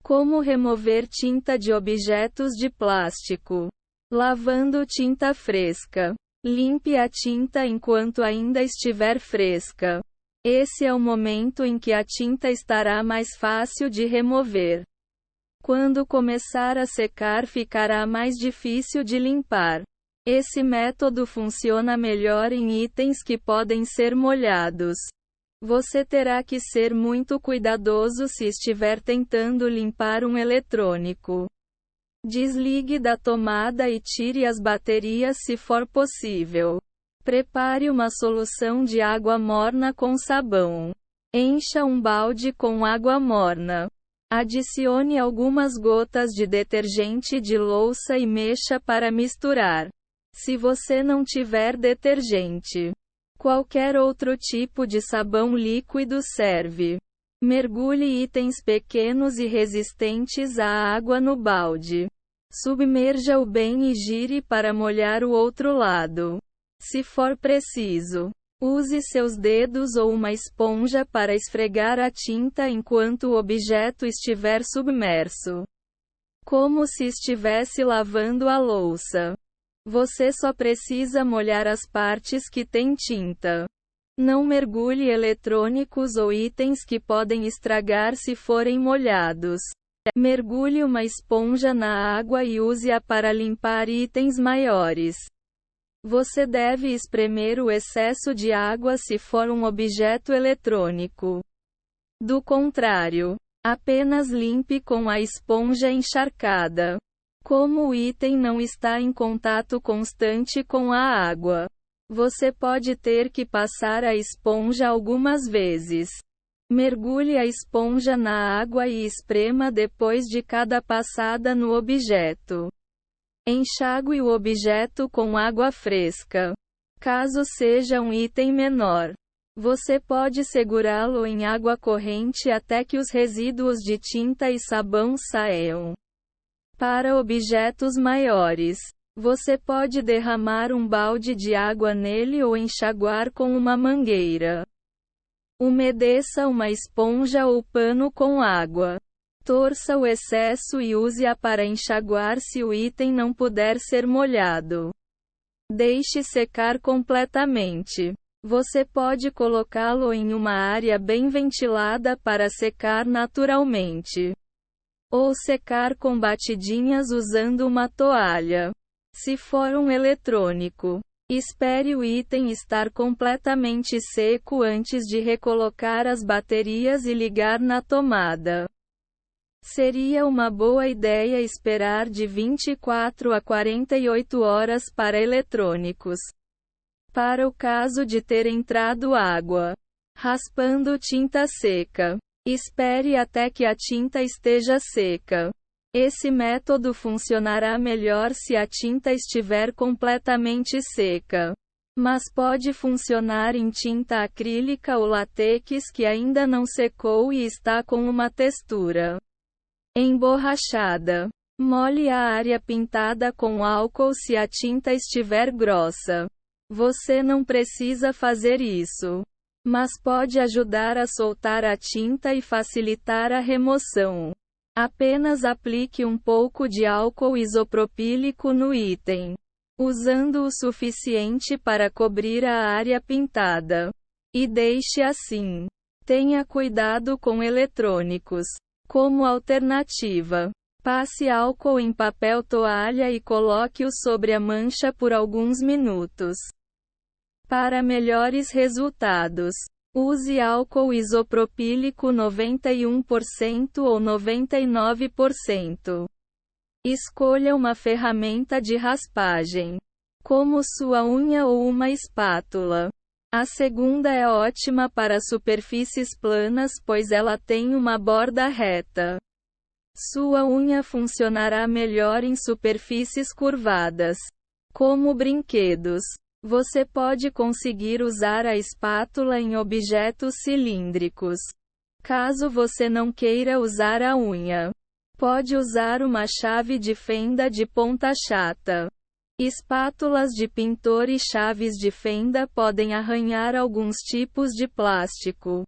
Como remover tinta de objetos de plástico? Lavando tinta fresca. Limpe a tinta enquanto ainda estiver fresca. Esse é o momento em que a tinta estará mais fácil de remover. Quando começar a secar, ficará mais difícil de limpar. Esse método funciona melhor em itens que podem ser molhados. Você terá que ser muito cuidadoso se estiver tentando limpar um eletrônico. Desligue da tomada e tire as baterias se for possível. Prepare uma solução de água morna com sabão. Encha um balde com água morna. Adicione algumas gotas de detergente de louça e mexa para misturar. Se você não tiver detergente, qualquer outro tipo de sabão líquido serve. Mergulhe itens pequenos e resistentes à água no balde. Submerja-o bem e gire para molhar o outro lado. Se for preciso, use seus dedos ou uma esponja para esfregar a tinta enquanto o objeto estiver submerso. Como se estivesse lavando a louça. Você só precisa molhar as partes que têm tinta. Não mergulhe eletrônicos ou itens que podem estragar se forem molhados. Mergulhe uma esponja na água e use-a para limpar itens maiores. Você deve espremer o excesso de água se for um objeto eletrônico. Do contrário, apenas limpe com a esponja encharcada. Como o item não está em contato constante com a água, você pode ter que passar a esponja algumas vezes. Mergulhe a esponja na água e esprema depois de cada passada no objeto. Enxague o objeto com água fresca. Caso seja um item menor, você pode segurá-lo em água corrente até que os resíduos de tinta e sabão saiam. Para objetos maiores, você pode derramar um balde de água nele ou enxaguar com uma mangueira. Umedeça uma esponja ou pano com água. Torça o excesso e use-a para enxaguar se o item não puder ser molhado. Deixe secar completamente. Você pode colocá-lo em uma área bem ventilada para secar naturalmente. Ou secar com batidinhas usando uma toalha. Se for um eletrônico, espere o item estar completamente seco antes de recolocar as baterias e ligar na tomada. Seria uma boa ideia esperar de 24 a 48 horas para eletrônicos. Para o caso de ter entrado água, raspando tinta seca, espere até que a tinta esteja seca. Esse método funcionará melhor se a tinta estiver completamente seca. Mas pode funcionar em tinta acrílica ou látex que ainda não secou e está com uma textura emborrachada. Molhe a área pintada com álcool se a tinta estiver grossa. Você não precisa fazer isso, mas pode ajudar a soltar a tinta e facilitar a remoção. Apenas aplique um pouco de álcool isopropílico no item, usando o suficiente para cobrir a área pintada. E deixe assim. Tenha cuidado com eletrônicos. Como alternativa, passe álcool em papel toalha e coloque-o sobre a mancha por alguns minutos. Para melhores resultados, use álcool isopropílico 91% ou 99%. Escolha uma ferramenta de raspagem, como sua unha ou uma espátula. A segunda é ótima para superfícies planas pois ela tem uma borda reta. Sua unha funcionará melhor em superfícies curvadas, como brinquedos. Você pode conseguir usar a espátula em objetos cilíndricos. Caso você não queira usar a unha, pode usar uma chave de fenda de ponta chata. Espátulas de pintor e chaves de fenda podem arranhar alguns tipos de plástico.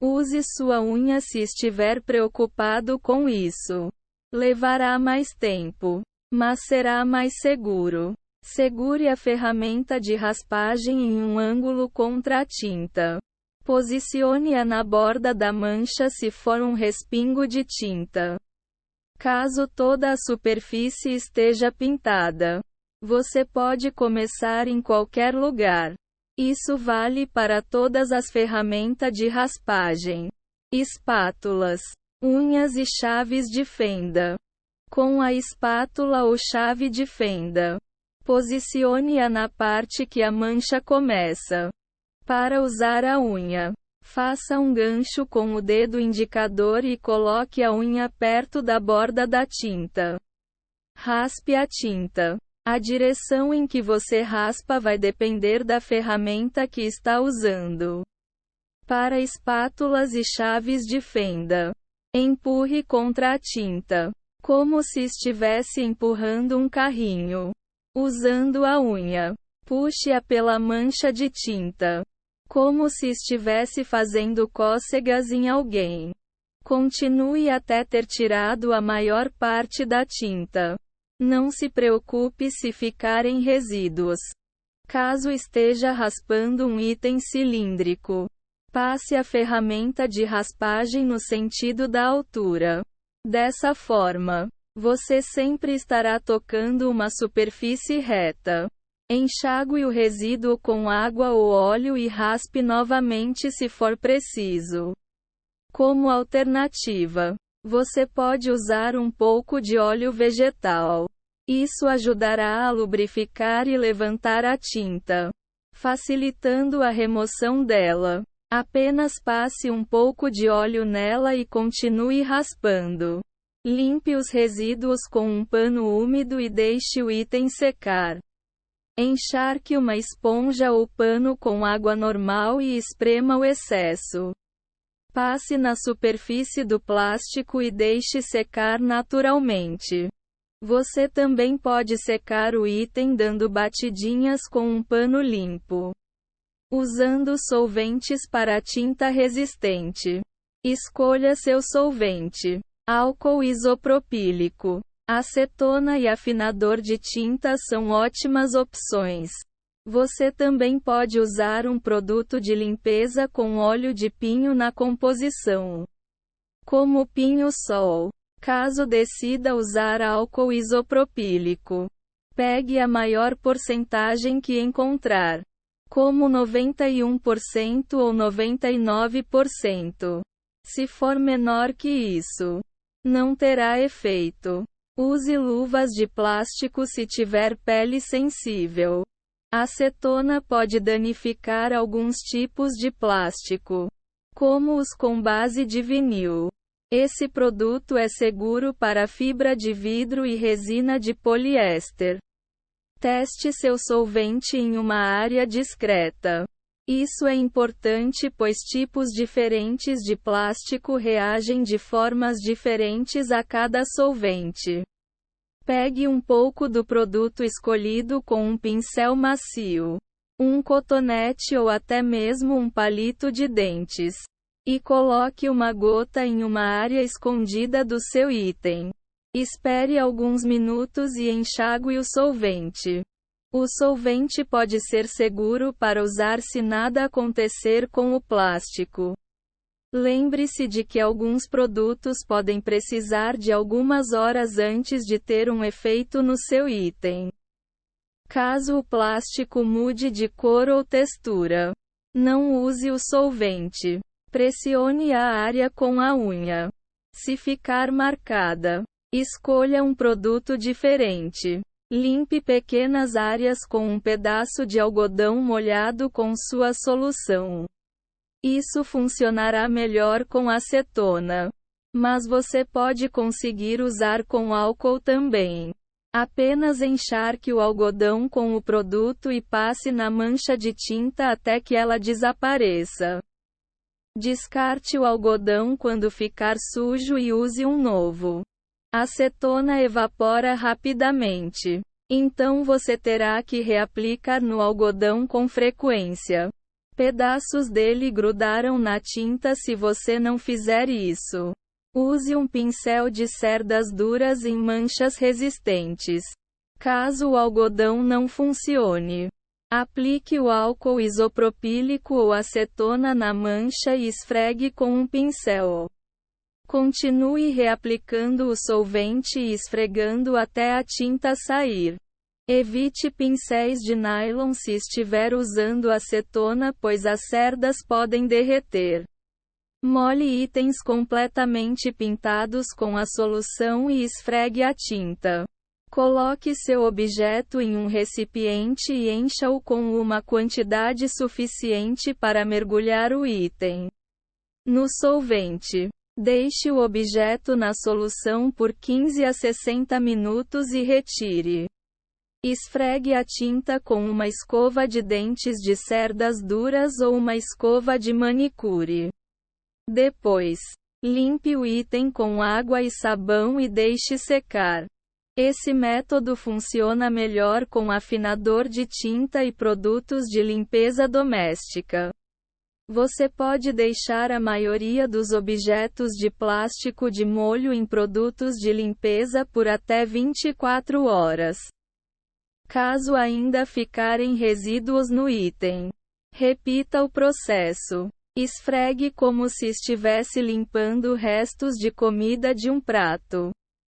Use sua unha se estiver preocupado com isso. Levará mais tempo, mas será mais seguro. Segure a ferramenta de raspagem em um ângulo contra a tinta. Posicione-a na borda da mancha se for um respingo de tinta. Caso toda a superfície esteja pintada, você pode começar em qualquer lugar. Isso vale para todas as ferramentas de raspagem, espátulas, unhas e chaves de fenda. Com a espátula ou chave de fenda, posicione-a na parte que a mancha começa. Para usar a unha, faça um gancho com o dedo indicador e coloque a unha perto da borda da tinta. Raspe a tinta. A direção em que você raspa vai depender da ferramenta que está usando. Para espátulas e chaves de fenda, empurre contra a tinta, como se estivesse empurrando um carrinho. Usando a unha, puxe-a pela mancha de tinta, como se estivesse fazendo cócegas em alguém. Continue até ter tirado a maior parte da tinta. Não se preocupe se ficarem resíduos. Caso esteja raspando um item cilíndrico, passe a ferramenta de raspagem no sentido da altura. Dessa forma, você sempre estará tocando uma superfície reta. Enxague o resíduo com água ou óleo e raspe novamente se for preciso. Como alternativa, você pode usar um pouco de óleo vegetal. Isso ajudará a lubrificar e levantar a tinta, facilitando a remoção dela. Apenas passe um pouco de óleo nela e continue raspando. Limpe os resíduos com um pano úmido e deixe o item secar. Encharque uma esponja ou pano com água normal e esprema o excesso. Passe na superfície do plástico e deixe secar naturalmente. Você também pode secar o item dando batidinhas com um pano limpo. Usando solventes para tinta resistente. Escolha seu solvente. Álcool isopropílico, acetona e afinador de tinta são ótimas opções. Você também pode usar um produto de limpeza com óleo de pinho na composição, como pinho-sol. Caso decida usar álcool isopropílico, pegue a maior porcentagem que encontrar, como 91% ou 99%. Se for menor que isso, não terá efeito. Use luvas de plástico se tiver pele sensível. A acetona pode danificar alguns tipos de plástico, como os com base de vinil. Esse produto é seguro para fibra de vidro e resina de poliéster. Teste seu solvente em uma área discreta. Isso é importante pois tipos diferentes de plástico reagem de formas diferentes a cada solvente. Pegue um pouco do produto escolhido com um pincel macio, um cotonete ou até mesmo um palito de dentes, e coloque uma gota em uma área escondida do seu item. Espere alguns minutos e enxague o solvente. O solvente pode ser seguro para usar se nada acontecer com o plástico. Lembre-se de que alguns produtos podem precisar de algumas horas antes de ter um efeito no seu item. Caso o plástico mude de cor ou textura, não use o solvente. Pressione a área com a unha. Se ficar marcada, escolha um produto diferente. Limpe pequenas áreas com um pedaço de algodão molhado com sua solução. Isso funcionará melhor com acetona. Mas você pode conseguir usar com álcool também. Apenas encharque o algodão com o produto e passe na mancha de tinta até que ela desapareça. Descarte o algodão quando ficar sujo e use um novo. A acetona evapora rapidamente. Então você terá que reaplicar no algodão com frequência. Pedaços dele grudaram na tinta se você não fizer isso. Use um pincel de cerdas duras em manchas resistentes. Caso o algodão não funcione, aplique o álcool isopropílico ou acetona na mancha e esfregue com um pincel. Continue reaplicando o solvente e esfregando até a tinta sair. Evite pincéis de nylon se estiver usando acetona, pois as cerdas podem derreter. Molhe itens completamente pintados com a solução e esfregue a tinta. Coloque seu objeto em um recipiente e encha-o com uma quantidade suficiente para mergulhar o item no solvente. Deixe o objeto na solução por 15 a 60 minutos e retire. Esfregue a tinta com uma escova de dentes de cerdas duras ou uma escova de manicure. Depois, limpe o item com água e sabão e deixe secar. Esse método funciona melhor com afinador de tinta e produtos de limpeza doméstica. Você pode deixar a maioria dos objetos de plástico de molho em produtos de limpeza por até 24 horas. Caso ainda ficarem resíduos no item, repita o processo. Esfregue como se estivesse limpando restos de comida de um prato.